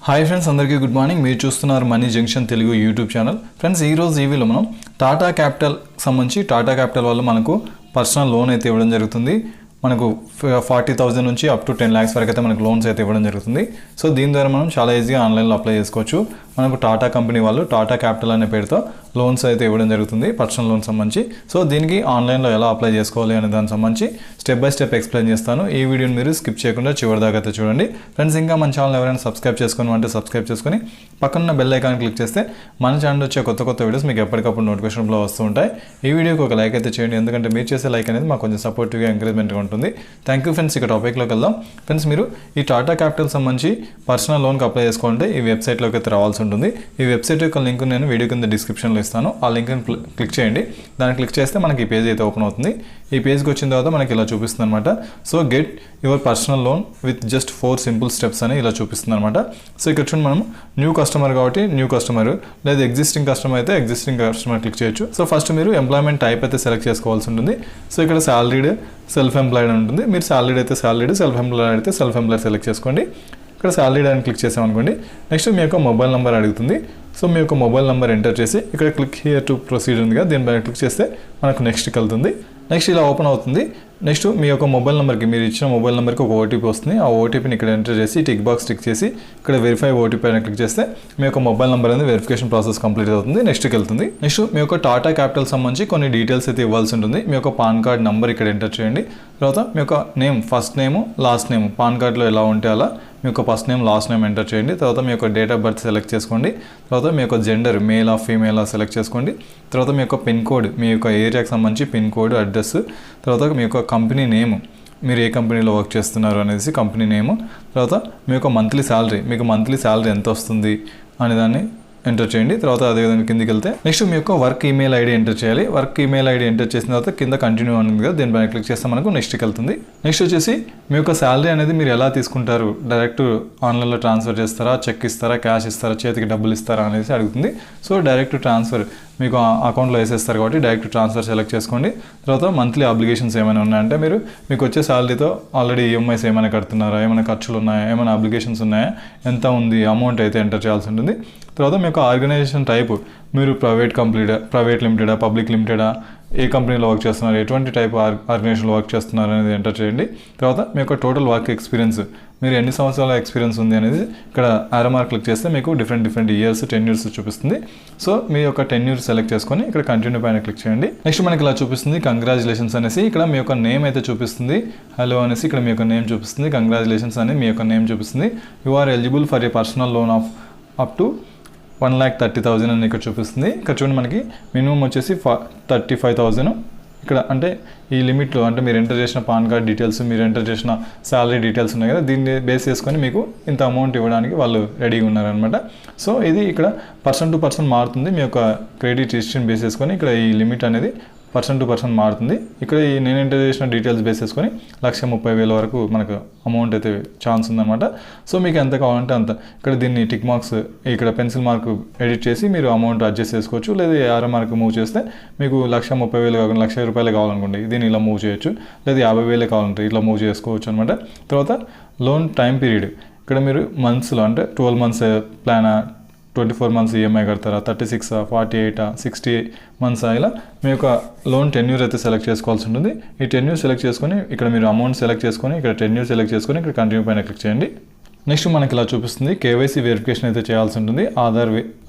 Hi friends, అందరికీ good morning. మీరు చూస్తున్నారు money junction Telugu YouTube channel. Friends, ఈరోజు ఈ వీడియోలో మనం టాటా క్యాపిటల్ సంబంధించి టాటా క్యాపిటల్ వాళ్ళు మనకు పర్సనల్ లోన్ అయితే ఇవ్వడం జరుగుతుంది. మనకు 40,000 నుంచి అప్ టు 10 lakhs వరకు అయితే మనకు లోన్స్ అయితే ఇవ్వడం జరుగుతుంది. సో దీని ద్వారా మనం చాలా ఈజీగా ఆన్లైన్లో అప్లై చేసుకోవచ్చు. మనకు టాటా కంపెనీ వాళ్ళు టాటా క్యాపిటల్ అనే పేరుతో లోన్స్ అయితే ఇవ్వడం జరుగుతుంది, పర్సనల్ లోన్ సంబంధించి. సో దీనికి ఆన్లైన్లో ఎలా అప్లై చేసుకోవాలి అనే దానికి సంబంధించి స్టెప్ బై స్టెప్ ఎక్స్ప్లెయిన్ చేస్తాను. ఈ వీడియోని మీరు స్కిప్ చేయకుండా చివరి దాకా అయితే చూడండి. ఫ్రెండ్స్, ఇంకా మన ఛానల్ ఎవరైనా సబ్స్క్రైబ్ చేసుకోమంటే సబ్స్క్రైబ్ చేసుకొని పక్కన బెల్ ఐకాన్ క్లిక్ చేస్తే మన ఛానల్ వచ్చే కొత్త వీడియోస్ మీకు ఎప్పటికప్పుడు నోటిఫికేషన్లో వస్తూ ఉంటాయి. ఈ వీడియోకి ఒక లైక్ అయితే చేయండి, ఎందుకంటే మీరు చేసే లైక్ అనేది మాకు కొంచెం సపోర్టివ్గా ఎంకరేజ్మెంట్గా ఉంటుంది. Thank you friends. ఇక టాపిక్లోకి వెళ్దాం. ఫ్రెండ్స్, మీరు ఈ టాటా క్యాపిటల్ సంబంధించి పర్సనల్ లోన్కి అప్లై చేసుకోవాలంటే ఈ వెబ్సైట్లోకి అయితే రావాల్సి ఉంటుంది. ఈ వెబ్సైట్ యొక్క లింక్ నేను వీడియో కింద డిస్క్రిప్షన్లో ఇస్తాను. ఆ లింక్ని క్లిక్ చేయండి. దాన్ని క్లిక్ చేస్తే మనకి ఈ పేజ్ అయితే ఓపెన్ అవుతుంది. ఈ పేజ్కి వచ్చిన తర్వాత మనకి ఇలా చూపిస్తుంది అనమాట. So get your personal loan with just 4 simple steps అని ఇలా చూపిస్తుంది అనమాట. సో ఇక్కడ చూడండి, మనం న్యూ కస్టమర్ కాబట్టి న్యూ కస్టమర్, లేదా ఎగ్జిస్టింగ్ కస్టమర్ అయితే ఎగ్జిస్టింగ్ కస్టమర్ క్లిక్ చేయొచ్చు. సో ఫస్ట్ మీరు ఎంప్లాయ్మెంట్ టైప్ అయితే సెలెక్ట్ చేసుకోవాల్సి ఉంటుంది. సో ఇక్కడ సాలరీడ్, సెల్ఫ్ ఎంప్లాయిడ్ అని ఉంటుంది. మీరు సాలరీడ్ అయితే సాలరీడ్, సెల్ఫ్ ఎంప్లాయిడ్ అయితే సెల్ఫ్ ఎంప్లాయిడ్ సెలెక్ట్ చేసుకోండి. ఇక్కడ సాలరీడ్ అని క్లిక్ చేసామనుకోండి. నెక్స్ట్ మీ యొక్క మొబైల్ నెంబర్ అడుగుతుంది. సో మీ యొక్క మొబైల్ నెంబర్ ఎంటర్ చేసి ఇక్కడ క్లిక్ హియర్ టు ప్రొసీడ్ ఉందిగా, దీనిపైన క్లిక్ చేస్తే మనకు నెక్స్ట్కి వెళ్తుంది. నెక్స్ట్ ఇలా ఓపెన్ అవుతుంది. నెక్స్ట్ మీ యొక్క మొబైల్ నెంబర్కి, మీరు ఇచ్చిన మొబైల్ నెంబర్కి ఒక ఓటీపీ వస్తుంది. ఆ ఓటీపీని ఇక్కడ ఎంటర్ చేసి టిక్ బాక్స్ టిక్ చేసి ఇక్కడ వెరిఫై ఓటీపీ అని క్లిక్ చేస్తే మీ యొక్క మొబైల్ నెంబర్ అనేది వెరిఫికేషన్ ప్రాసెస్ కంప్లీట్ అవుతుంది. నెక్స్ట్కి వెళ్తుంది. నెక్స్ట్ మీ యొక్క టాటా క్యాపిటల్ సంబంధించి కొన్ని డీటెయిల్స్ అయితే ఇవ్వాల్సి ఉంటుంది. మీ యొక్క పాన్ కార్డ్ నెంబర్ ఇక్కడ ఎంటర్ చేయండి. తర్వాత మీ యొక్క name, first name, last name pan కార్డ్లో ఎలా ఉంటే అలా మీ యొక్క first name, last name enter చేయండి. తర్వాత మీ యొక్క డేట్ ఆఫ్ బర్త్ సెలెక్ట్ చేసుకోండి. తర్వాత మీ యొక్క జెండర్, మేల్ ఆ ఫీమేల్ ఆ సెలెక్ట్ చేసుకోండి. తర్వాత మీ యొక్క పిన్ కోడ్, మీ యొక్క ఏరియాకి సంబంధించి పిన్ కోడ్, అడ్రస్, తర్వాత మీ యొక్క కంపెనీ నేమ్, మీరు ఏ కంపెనీలో వర్క్ చేస్తున్నారు అనేసి కంపెనీ నేము, తర్వాత మీ యొక్క మంత్లీ శాలరీ, మీకు మంత్లీ శాలరీ ఎంత వస్తుంది అనేదాన్ని ఎంటర్ చేయండి. తర్వాత అదేవిధంగా కిందికి వెళ్తే నెక్స్ట్ మీ యొక్క వర్క్ ఈమెయిల్ ఐడి ఎంటర్ చేయాలి. వర్క్ ఈమెయిల్ ఐడి ఎంటర్ చేసిన తర్వాత కింద కంటిన్యూ అనేది కదా, దీనిపైన క్లిక్ చేస్తే మనకు నెక్స్ట్కి వెళ్తుంది. నెక్స్ట్ వచ్చేసి మీ యొక్క శాలరీ అనేది మీరు ఎలా తీసుకుంటారు, డైరెక్ట్ ఆన్లైన్లో ట్రాన్స్ఫర్ చేస్తారా, చెక్ ఇస్తారా, క్యాష్ ఇస్తారా, చేతికి డబ్బులు ఇస్తారా అనేసి అడుగుతుంది. సో డైరెక్ట్ ట్రాన్స్ఫర్ మీకు అకౌంట్లో వేసేస్తారు కాబట్టి డైరెక్ట్ ట్రాన్స్ఫర్ సెలెక్ట్ చేసుకోండి. తర్వాత మంత్లీ అబ్లిగేషన్స్ ఏమైనా ఉన్నాయంటే మీకు వచ్చే శాలరీతో ఆల్రెడీ ఈఎంఐస్ ఏమైనా కడుతున్నారా, ఏమైనా ఖర్చులు ఉన్నాయా, ఏమైనా అబ్లిగేషన్స్ ఉన్నాయా, ఎంత ఉంది అమౌంట్ అయితే ఎంటర్ చేయాల్సి ఉంటుంది. తర్వాత మీ యొక్క ఆర్గనైజేషన్ టైప్, మీరు ప్రైవేట్ లిమిటెడా, పబ్లిక్ లిమిటెడా, ఏ కంపెనీలో వర్క్ చేస్తున్నారు, ఎటువంటి టైప్ ఆర్గనైజేషన్లో వర్క్ చేస్తున్నారు అనేది ఎంటర్ చేయండి. తర్వాత మీ యొక్క టోటల్ వర్క్ ఎక్స్పీరియన్స్, మీరు ఎన్ని సంవత్సరాల ఎక్స్పీరియన్స్ ఉంది అనేది ఇక్కడ ఆరో మార్క్ క్లిక్ చేస్తే మీకు డిఫరెంట్ ఇయర్స్, 10 years చూపిస్తుంది. సో మీ యొక్క 10 years సెలెక్ట్ చేసుకొని ఇక్కడ కంటిన్యూ పైన క్లిక్ చేయండి. నెక్స్ట్ మనకి ఇలా చూపిస్తుంది కంగ్రాచులేషన్స్ అనేసి. ఇక్కడ మీ యొక్క నేమ్ అయితే చూపిస్తుంది, హలో అనేసి ఇక్కడ మీ యొక్క నేమ్ చూపిస్తుంది, కంగ్రాచులేషన్స్ అని మీ యొక్క నేమ్ చూపిస్తుంది. You are eligible for a personal loan of up to 1,30,000 అని ఇక్కడ చూపిస్తుంది. ఇక్కడ చూడండి, మనకి మినిమం వచ్చేసి 35,000. ఇక్కడ అంటే ఈ లిమిట్లో, అంటే మీరు ఎంటర్ చేసిన పాన్ కార్డ్ డీటెయిల్స్, మీరు ఎంటర్ చేసిన శాలరీ డీటెయిల్స్ ఉన్నాయి కదా, దీన్ని బేస్ చేసుకొని మీకు ఇంత అమౌంట్ ఇవ్వడానికి వాళ్ళు రెడీగా ఉన్నారనమాట. సో ఇది ఇక్కడ పర్సన్ టు పర్సన్ మారుతుంది. మీ యొక్క క్రెడిట్ హిస్టరీని బేస్ చేసుకొని ఇక్కడ ఈ లిమిట్ అనేది పర్సన్ టు పర్సన్ మారుతుంది. ఇక్కడ ఈ నేను ఎంటర్ చేసిన డీటెయిల్స్ బేస్ చేసుకొని 1,30,000 వరకు మనకు అమౌంట్ అయితే ఛాన్స్ ఉందన్నమాట. సో మీకు ఎంత కావాలంటే అంత. ఇక్కడ దీన్ని టిక్ మార్క్స్, ఇక్కడ పెన్సిల్ మార్క్ ఎడిట్ చేసి మీరు అమౌంట్ అడ్జస్ట్ చేసుకోవచ్చు. లేదా ఆరో మార్క్ మూవ్ చేస్తే మీకు 1,30,000 కాకుండా 1,00,000 రూపాయలు కావాలనుకోండి, దీన్ని ఇలా మూవ్ చేయొచ్చు. లేదా 50,000 కావాలంటే ఇట్లా మూవ్ చేసుకోవచ్చు అనమాట. తర్వాత లోన్ టైం పీరియడ్, ఇక్కడ మీరు మంత్స్లో అంటే 12 months ప్లానా, 24 months ఈఎంఐ కడతారా, 36, 48, 60 months ఇలా మీ యొక్క లోన్ టెన్యూర్ అయితే సెలెక్ట్ చేసుకోవాల్సి ఉంటుంది. ఈ టెన్యూర్ సెలెక్ట్ చేసుకొని ఇక్కడ మీరు అమౌంట్ సెలెక్ట్ చేసుకొని ఇక్కడ టెన్యూర్ సెలెక్ట్ చేసుకొని ఇక్కడ కంటిన్యూ పైన క్లిక్ చేయండి. నెక్స్ట్ మనకి ఇలా చూపిస్తుంది కేవైసీ వెరిఫికేషన్ అయితే చేయాల్సి ఉంటుంది.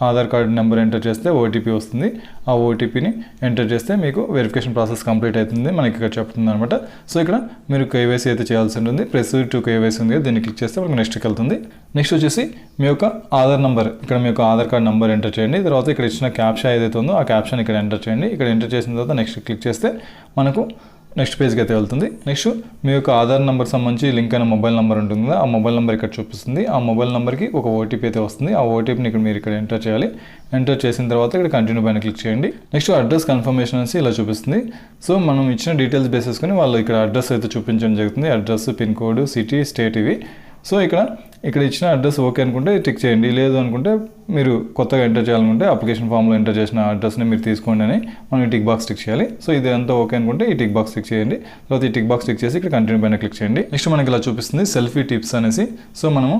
ఆధార్ కార్డ్ నెంబర్ ఎంటర్ చేస్తే ఓటీపీ వస్తుంది. ఆ ఓటీపీని ఎంటర్ చేస్తే మీకు వెరిఫికేషన్ ప్రాసెస్ కంప్లీట్ అవుతుంది మనకి ఇక్కడ చెప్తుంది అనమాట. సో ఇక్కడ మీరు కేవైసీ అయితే చేయాల్సి ఉంటుంది. ప్రొసీడ్ టు కేవైసీ ఉంది, దీన్ని క్లిక్ చేస్తే మనకు నెక్స్ట్కి వెళ్తుంది. నెక్స్ట్ వచ్చేసి మీ యొక్క ఆధార్ నెంబర్, ఇక్కడ మీ యొక్క ఆధార్ కార్డ్ నెంబర్ ఎంటర్ చేయండి. తర్వాత ఇక్కడ ఇచ్చిన క్యాప్షా ఏదైతే ఉందో ఆ క్యాప్షన్ ఇక్కడ ఎంటర్ చేయండి. ఇక్కడ ఎంటర్ చేసిన తర్వాత నెక్స్ట్ క్లిక్ చేస్తే మనకు నెక్స్ట్ పేజ్కి అయితే వెళ్తుంది. నెక్స్ట్ మీ యొక్క ఆధార్ నెంబర్ సంబంధించి లింక్ అయిన మొబైల్ నెంబర్ ఉంటుంది కదా, ఆ మొబైల్ నెంబర్ ఇక్కడ చూపిస్తుంది. ఆ మొబైల్ నెంబర్కి ఒక ఓటీపీ అయితే వస్తుంది. ఆ ఓటీపీని మీరు ఇక్కడ ఎంటర్ చేయాలి. ఎంటర్ చేసిన తర్వాత ఇక్కడ కంటిన్యూ పైన క్లిక్ చేయండి. నెక్స్ట్ అడ్రస్ కన్ఫర్మేషన్ అనేసి ఇలా చూపిస్తుంది. సో మనం ఇచ్చిన డీటెయిల్స్ బేస్ చేసుకొని వాళ్ళు ఇక్కడ అడ్రస్ అయితే చూపించడం జరుగుతుంది. Address, pin code, city, state ఇవి. సో ఇక్కడ ఇచ్చిన అడ్రస్ ఓకే అనుకుంటే టిక్ చేయండి. లేదు అనుకుంటే మీరు కొత్తగా ఎంటర్ చేయాలనుకుంటే అప్లికేషన్ ఫామ్లో ఎంటర్ చేసిన అడ్రస్ని మీరు తీసుకోండి అని మనం ఈ టిక్ బాక్స్ టిక్ చేయాలి. సో ఇది అంతా ఓకే అనుకుంటే ఈ టిక్ బాక్స్ టిక్ చేయండి. తర్వాత ఈ టిక్ బాక్స్ టిక్ చేసి ఇక్కడ కంటిన్యూ పైన క్లిక్ చేయండి. నెక్స్ట్ మనకి ఇలా చూపిస్తుంది సెల్ఫీ టిప్స్ అనేసి. సో మనము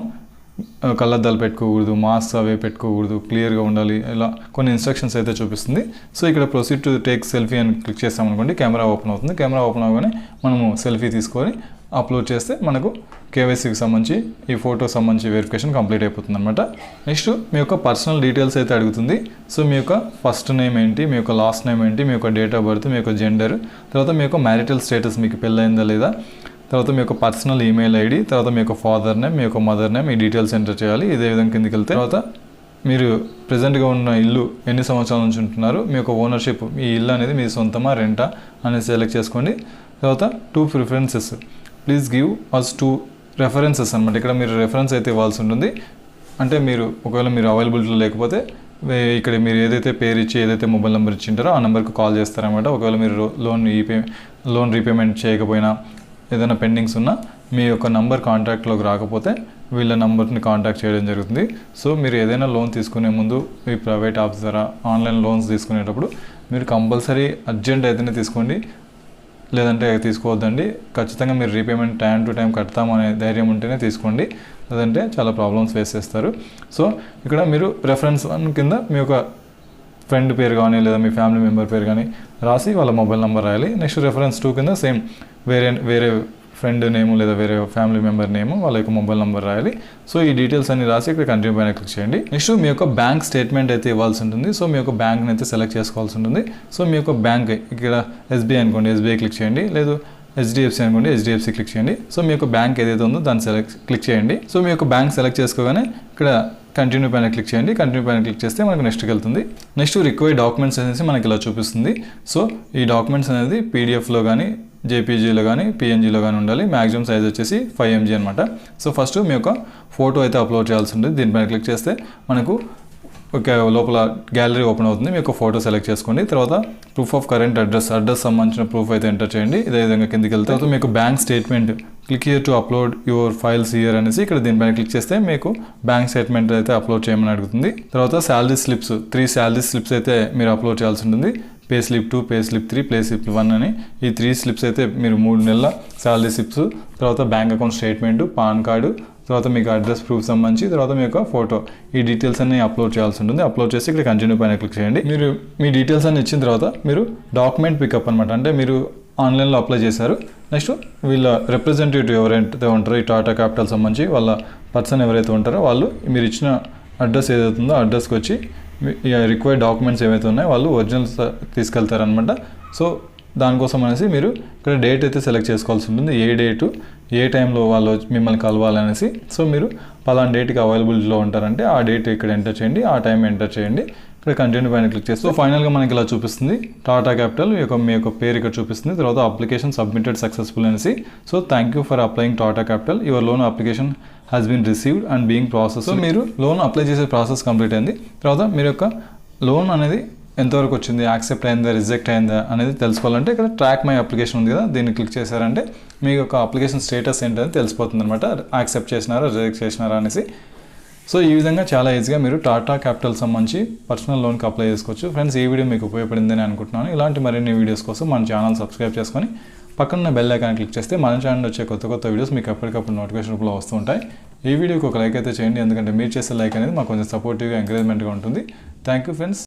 కళ్ళద్దాలు పెట్టుకోకూడదు, మాస్క్ అవే పెట్టుకోకూడదు, క్లియర్గా ఉండాలి, ఇలా కొన్ని ఇన్స్ట్రక్షన్స్ అయితే చూపిస్తుంది. సో ఇక్కడ ప్రొసీడ్ టు టేక్ సెల్ఫీ అని క్లిక్ చేస్తామనుకోండి, కెమెరా ఓపెన్ అవుతుంది. కెమెరా ఓపెన్ అవ్వగానే మనము సెల్ఫీ తీసుకొని అప్లోడ్ చేస్తే మనకు కేవైసీకి సంబంధించి ఈ ఫోటో సంబంధించి వెరిఫికేషన్ కంప్లీట్ అయిపోతుంది అనమాట. నెక్స్ట్ మీ యొక్క పర్సనల్ డీటెయిల్స్ అయితే అడుగుతుంది. సో మీ యొక్క ఫస్ట్ నేమ్ ఏంటి, మీ యొక్క లాస్ట్ నేమ్ ఏంటి, మీ యొక్క డేట్ ఆఫ్ బర్త్, మీ యొక్క జెండర్, తర్వాత మీ యొక్క మ్యారిటల్ స్టేటస్, మీకు పెళ్ళైందా లేదా, తర్వాత మీ యొక్క పర్సనల్ ఈమెయిల్ ఐడి, తర్వాత మీ యొక్క ఫాదర్ నేమ్, మీ యొక్క మదర్ నేమ్, ఈ డీటెయిల్స్ ఎంటర్ చేయాలి. ఇదే విధంగా కిందికి వెళ్తే తర్వాత మీరు ప్రజెంట్గా ఉన్న ఇల్లు ఎన్ని సంవత్సరాల నుంచి ఉంటున్నారు, మీ యొక్క ఓనర్షిప్, ఈ ఇల్లు అనేది మీ సొంతమా రెంటా అనేది సెలెక్ట్ చేసుకోండి. తర్వాత 2 preferences, please give us 2 references అనమాట. ఇక్కడ మీరు రెఫరెన్స్ అయితే ఇవ్వాల్సి ఉంటుంది. అంటే మీరు ఒకవేళ మీరు అవైలబిలిటీలో లేకపోతే ఇక్కడ మీరు ఏదైతే పేరు ఇచ్చి ఏదైతే మొబైల్ నెంబర్ ఇచ్చింటారో ఆ నెంబర్కి కాల్ చేస్తారనమాట. ఒకవేళ మీరు లోన్ రీపేమెంట్ చేయకపోయినా, ఏదైనా పెండింగ్స్ ఉన్నా, మీ యొక్క నంబర్ కాంటాక్ట్లోకి రాకపోతే వీళ్ళ నెంబర్ని కాంటాక్ట్ చేయడం జరుగుతుంది. సో మీరు ఏదైనా లోన్ తీసుకునే ముందు ఈ ప్రైవేట్ యాప్స్ ద్వారా ఆన్లైన్ లోన్స్ తీసుకునేటప్పుడు మీరు కంపల్సరీ అర్జెంట్ అయితేనే తీసుకోండి, లేదంటే తీసుకోవద్దండి. ఖచ్చితంగా మీరు రీపేమెంట్ టైం టు టైం కడతామనే ధైర్యం ఉంటేనే తీసుకోండి, లేదంటే చాలా ప్రాబ్లమ్స్ ఫేస్ చేస్తారు. సో ఇక్కడ మీరు రెఫరెన్స్ 1 కింద మీ యొక్క ఫ్రెండ్ పేరు కానీ లేదా మీ ఫ్యామిలీ మెంబర్ పేరు కానీ రాసి వాళ్ళ మొబైల్ నెంబర్ రాయాలి. నెక్స్ట్ రెఫరెన్స్ 2 కింద సేమ్ వేరే ఫ్రెండ్ నేము లేదా వేరే ఫ్యామిలీ మెంబర్ నేము, వాళ్ళ యొక్క మొబైల్ నెంబర్ రాయాలి. సో ఈ డీటెయిల్స్ అన్ని రాసి ఇక్కడ కంటిన్యూ పైన క్లిక్ చేయండి. నెక్స్ట్ మీ యొక్క బ్యాంక్ స్టేట్మెంట్ అయితే ఇవ్వాల్సి ఉంటుంది. సో మీ యొక్క బ్యాంక్ని అయితే సెలెక్ట్ చేసుకోవాల్సి ఉంటుంది. సో మీ యొక్క బ్యాంక్ ఇక్కడ ఎస్బీఐ అనుకోండి, ఎస్బీఐ క్లిక్ చేయండి, లేదు హెచ్డిఎఫ్సి అనుకోండి, హెచ్డిఎఫ్సి క్లిక్ చేయండి. సో మీ యొక్క బ్యాంక్ ఏదైతే ఉందో దాన్ని క్లిక్ చేయండి. సో మీ యొక్క బ్యాంక్ సెలెక్ట్ చేసుకోగానే ఇక్కడ కంటిన్యూ పైన క్లిక్ చేయండి. కంటిన్యూ పైన క్లిక్ చేస్తే మనకు నెక్స్ట్కి వెళ్తుంది. నెక్స్ట్ రిక్వైర్డ్ డాక్యుమెంట్స్ అనేసి మనకి ఇలా చూపిస్తుంది. సో ఈ డాక్యుమెంట్స్ అనేది పీడిఎఫ్లో కానీ, జేపీజీలో కానీ, పిఎన్జీలో కానీ ఉండాలి. మ్యాక్సిమం సైజ్ వచ్చేసి 5 MB అనమాట. సో ఫస్ట్ మీ యొక్క ఫోటో అయితే అప్లోడ్ చేయాల్సి ఉంటుంది. దీనిపైన క్లిక్ చేస్తే మనకు ఒక లోపల గ్యాలరీ ఓపెన్ అవుతుంది. మీ యొక్క ఫోటో సెలెక్ట్ చేసుకోండి. తర్వాత ప్రూఫ్ ఆఫ్ కరెంట్ అడ్రస్ సంబంధించిన ప్రూఫ్ అయితే ఎంటర్ చేయండి. ఇదే విధంగా కిందికి వెళ్తే తర్వాత మీకు bank statement, click here to upload your files here అనేసి ఇక్కడ దీనిపైన క్లిక్ చేస్తే మీకు బ్యాంక్ స్టేట్మెంట్ అయితే అప్లోడ్ చేయమని అడుగుతుంది. తర్వాత శాలరీ స్లిప్స్, 3 శాలరీ స్లిప్స్ అయితే మీరు అప్లోడ్ చేయాల్సి ఉంటుంది. Pay slip 2, pay slip 3, pay slip 1 అని ఈ 3 స్లిప్స్ అయితే మీరు 3 నెలల శాలరీ స్లిప్స్, తర్వాత bank account statement, pan card, తర్వాత మీకు అడ్రస్ ప్రూఫ్ సంబంధించి, తర్వాత మీ యొక్క ఫోటో, ఈ డీటెయిల్స్ అన్ని అప్లోడ్ చేయాల్సి ఉంటుంది. అప్లోడ్ చేసి ఇక్కడ కంటిన్యూ పైన క్లిక్ చేయండి. మీరు మీ డీటెయిల్స్ అన్ని ఇచ్చిన తర్వాత మీరు డాక్యుమెంట్ పికప్ అనమాట, అంటే మీరు ఆన్లైన్లో అప్లై చేశారు. నెక్స్ట్ వీళ్ళ రిప్రజెంటేటివ్ ఎవరైతే ఉంటారో ఈ టాటా క్యాపిటల్ సంబంధించి వాళ్ళ పర్సన్ ఎవరైతే ఉంటారో వాళ్ళు మీరు ఇచ్చిన అడ్రస్ ఏదైతే ఉందో అడ్రస్కి వచ్చి రిక్వైర్డ్ డాక్యుమెంట్స్ ఏవైతే ఉన్నాయో వాళ్ళు ఒరిజినల్స్ తీసుకెళ్తారనమాట. సో దానికోసం అనేసి మీరు ఇక్కడ డేట్ అయితే సెలెక్ట్ చేసుకోవాల్సి ఉంటుంది. ఏ డేటు, ఏ టైంలో వాళ్ళు మిమ్మల్ని కలవాలనేసి. సో మీరు పలానా డేట్కి అవైలబిలిటీలో ఉంటారంటే ఆ డేట్ ఇక్కడ ఎంటర్ చేయండి, ఆ టైం ఎంటర్ చేయండి. ఇక్కడ కంటిన్యూ పైన క్లిక్ చేస్తే ఫైనల్గా మనకి ఇలా చూపిస్తుంది టాటా క్యాపిటల్ మీ యొక్క పేరు ఇక్కడ చూపిస్తుంది. తర్వాత అప్లికేషన్ సబ్మిటెడ్ సక్సెస్ఫుల్ అనేసి. So thank you for applying Tata Capital, your loan application has been received and being process. So మీరు లోన్ అప్లై చేసే ప్రాసెస్ కంప్లీట్ అయింది. తర్వాత మీరు యొక్క లోన్ అనేది ఎంతవరకు వచ్చింది, యాక్సెప్ట్ అయిందా, రిజెక్ట్ అయిందా అనేది తెలుసుకోవాలంటే ఇక్కడ ట్రాక్ మై అప్లికేషన్ ఉంది కదా, దీన్ని క్లిక్ చేశారంటే మీ యొక్క అప్లికేషన్ స్టేటస్ ఏంటని తెలిసిపోతుంది అనమాట. యాక్సెప్ట్ చేసినారా, రిజెక్ట్ చేసినారా అనేసి. సో ఈ విధంగా చాలా ఈజీగా మీరు టాటా క్యాపిటల్ సంబంధించి పర్సనల్ లోన్కి అప్లై చేసుకోవచ్చు. ఫ్రెండ్స్, ఈ వీడియో మీకు ఉపయోగపడిందని అనుకుంటున్నాను. ఇలాంటి మరిన్ని వీడియోస్ కోసం మన ఛానల్ సబ్స్క్రైబ్ చేసుకొని పక్కన బెల్ ఐకాన్ క్లిక్ చేస్తే మన ఛానల్ వచ్చే కొత్త వీడియోస్ మీకు ఎప్పటికప్పుడు నోటిఫికేషన్ రూపంలో వస్తూ ఉంటాయి. ఈ వీడియోకి ఒక లైక్ అయితే చేయండి, ఎందుకంటే మీరు చేసే లైక్ అనేది మాకు కొంచెం సపోర్టివ్గా, ఎంకరేజ్మెంట్గా ఉంటుంది. Thank you friends.